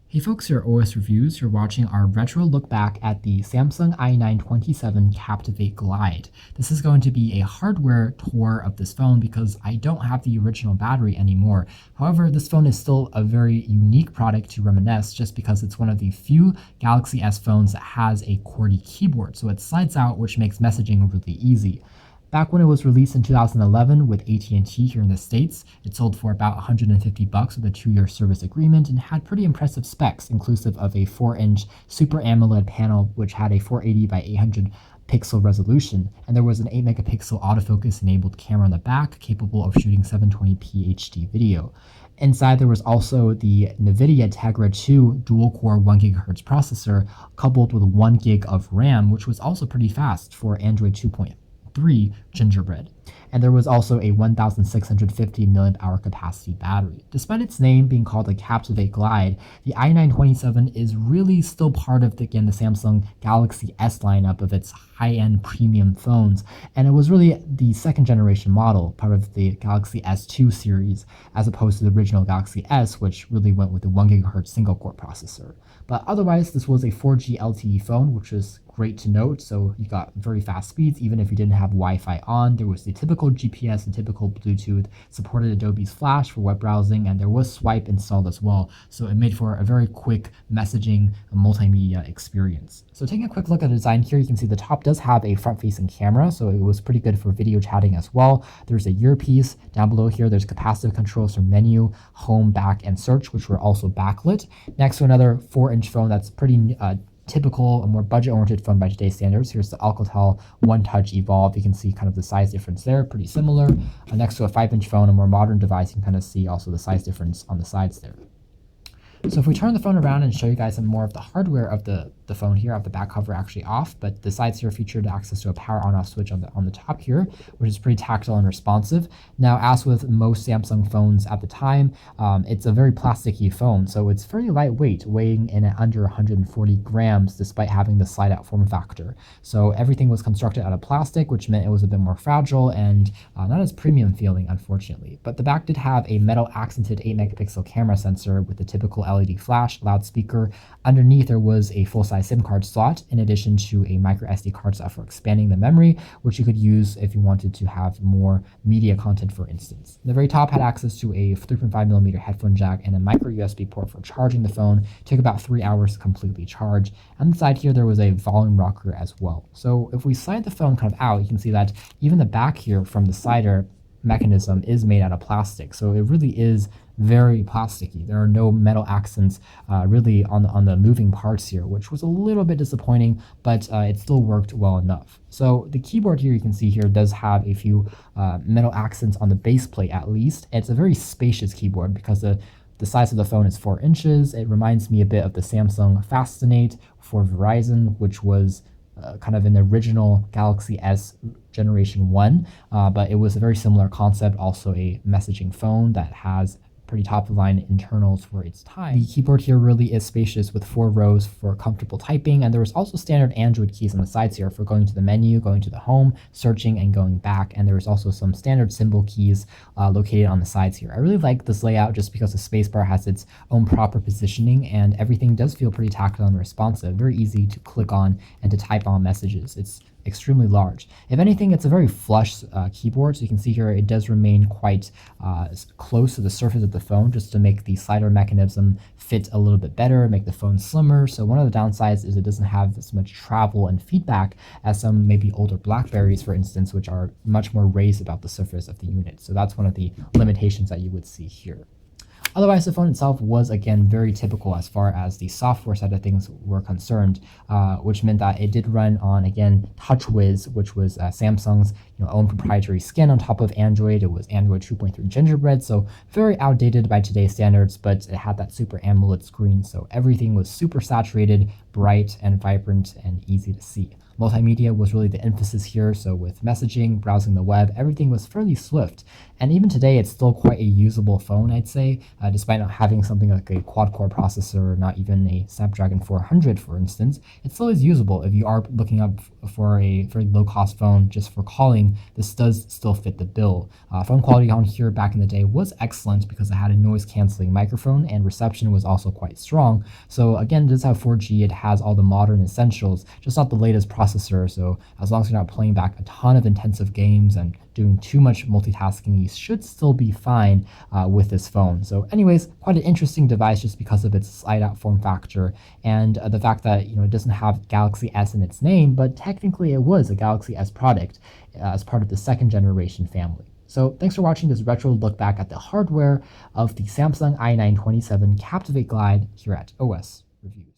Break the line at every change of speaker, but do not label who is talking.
Hey folks, your OS Reviews. You're watching our retro look back at the Samsung i927 Captivate Glide. This is going to be a hardware tour of this phone because I don't have the original battery anymore. However, this phone is still a very unique product to reminisce just because it's one of the few Galaxy S phones that has a QWERTY keyboard. So it slides out, which makes messaging really easy. Back when it was released in 2011 with AT&T here in the States, it sold for about $150 with a 2-year service agreement and had pretty impressive specs, inclusive of a 4-inch Super AMOLED panel, which had a 480 by 800 pixel resolution, and there was an 8 megapixel autofocus enabled camera on the back capable of shooting 720p HD video. Inside, there was also the NVIDIA Tegra 2 dual-core 1 GHz processor coupled with 1 gig of RAM, which was also pretty fast for Android 2.3 Gingerbread. And there was also a 1,650 mAh capacity battery. Despite its name being called the Captivate Glide, the i927 is really still part of the Samsung Galaxy S lineup of its high-end premium phones, and it was really the second generation model, part of the Galaxy S2 series, as opposed to the original Galaxy S, which really went with the 1 GHz single-core processor. But otherwise, this was a 4G LTE phone, which is great to note. So you got very fast speeds, even if you didn't have Wi-Fi on. There was the typical GPS and typical Bluetooth, supported Adobe's Flash for web browsing, and there was Swipe installed as well. So it made for a very quick messaging multimedia experience. So taking a quick look at the design here, you can see the top does have a front-facing camera, so it was pretty good for video chatting as well. There's a earpiece. Down below here, there's capacitive controls for menu, home, back, and search, which were also backlit. Next to another 4-inch phone that's pretty typical, a more budget-oriented phone by today's standards. Here's the Alcatel One Touch Evolve. You can see kind of the size difference there, pretty similar. Next to a 5-inch phone, a more modern device, you can kind of see also the size difference on the sides there. So if we turn the phone around and show you guys some more of the hardware of the phone here, I have the back cover actually off, but the sides here featured access to a power on-off switch on the top here, which is pretty tactile and responsive. Now, as with most Samsung phones at the time, it's a very plasticky phone, so it's fairly lightweight, weighing in at under 140 grams, despite having the slide-out form factor. So everything was constructed out of plastic, which meant it was a bit more fragile and not as premium feeling, unfortunately. But the back did have a metal accented 8 megapixel camera sensor with the typical LED flash, loudspeaker. Underneath, there was a full-size SIM card slot, in addition to a micro SD card slot for expanding the memory, which you could use if you wanted to have more media content, for instance. The very top had access to a 3.5mm headphone jack and a micro USB port for charging the phone. It took about 3 hours to completely charge. On the side here, there was a volume rocker as well. So if we slide the phone kind of out, you can see that even the back here from the slider mechanism is made out of plastic. So it really is very plasticky. There are no metal accents really on the moving parts here, which was a little bit disappointing, but it still worked well enough. So the keyboard here, you can see here, does have a few metal accents on the base plate at least. It's a very spacious keyboard because the size of the phone is 4 inches. It reminds me a bit of the Samsung Fascinate for Verizon, which was kind of in the original Galaxy S Generation 1, but it was a very similar concept, also a messaging phone that has pretty top-of-the-line internals for its time. The keyboard here really is spacious with 4 rows for comfortable typing, and there was also standard Android keys on the sides here for going to the menu, going to the home, searching, and going back, and there was also some standard symbol keys located on the sides here. I really like this layout just because the spacebar has its own proper positioning, and everything does feel pretty tactile and responsive, very easy to click on and to type on messages. It's extremely large. If anything, it's a very flush keyboard, so you can see here it does remain quite close to the surface of the phone just to make the slider mechanism fit a little bit better, make the phone slimmer. So one of the downsides is it doesn't have as much travel and feedback as some maybe older Blackberries, for instance, which are much more raised about the surface of the unit. So that's one of the limitations that you would see here. Otherwise, the phone itself was, again, very typical as far as the software side of things were concerned, which meant that it did run on, again, TouchWiz, which was Samsung's own proprietary skin on top of Android. It was Android 2.3 Gingerbread, so very outdated by today's standards, but it had that Super AMOLED screen, so everything was super saturated, bright, and vibrant, and easy to see. Multimedia was really the emphasis here, so with messaging, browsing the web, everything was fairly swift. And even today, it's still quite a usable phone, I'd say, despite not having something like a quad-core processor, not even a Snapdragon 400, for instance. It still is usable if you are looking up for a very low-cost phone just for calling. This does still fit the bill. Phone quality on here back in the day was excellent because it had a noise-canceling microphone and reception was also quite strong. So again, it does have 4G. It has all the modern essentials, just not the latest processor. So as long as you're not playing back a ton of intensive games and doing too much multitasking, you should still be fine with this phone. So anyways, quite an interesting device just because of its slide out form factor and the fact that it doesn't have Galaxy S in its name, but technically it was a Galaxy S product as part of the second generation family. So thanks for watching this retro look back at the hardware of the Samsung i927 Captivate Glide here at OS Reviews.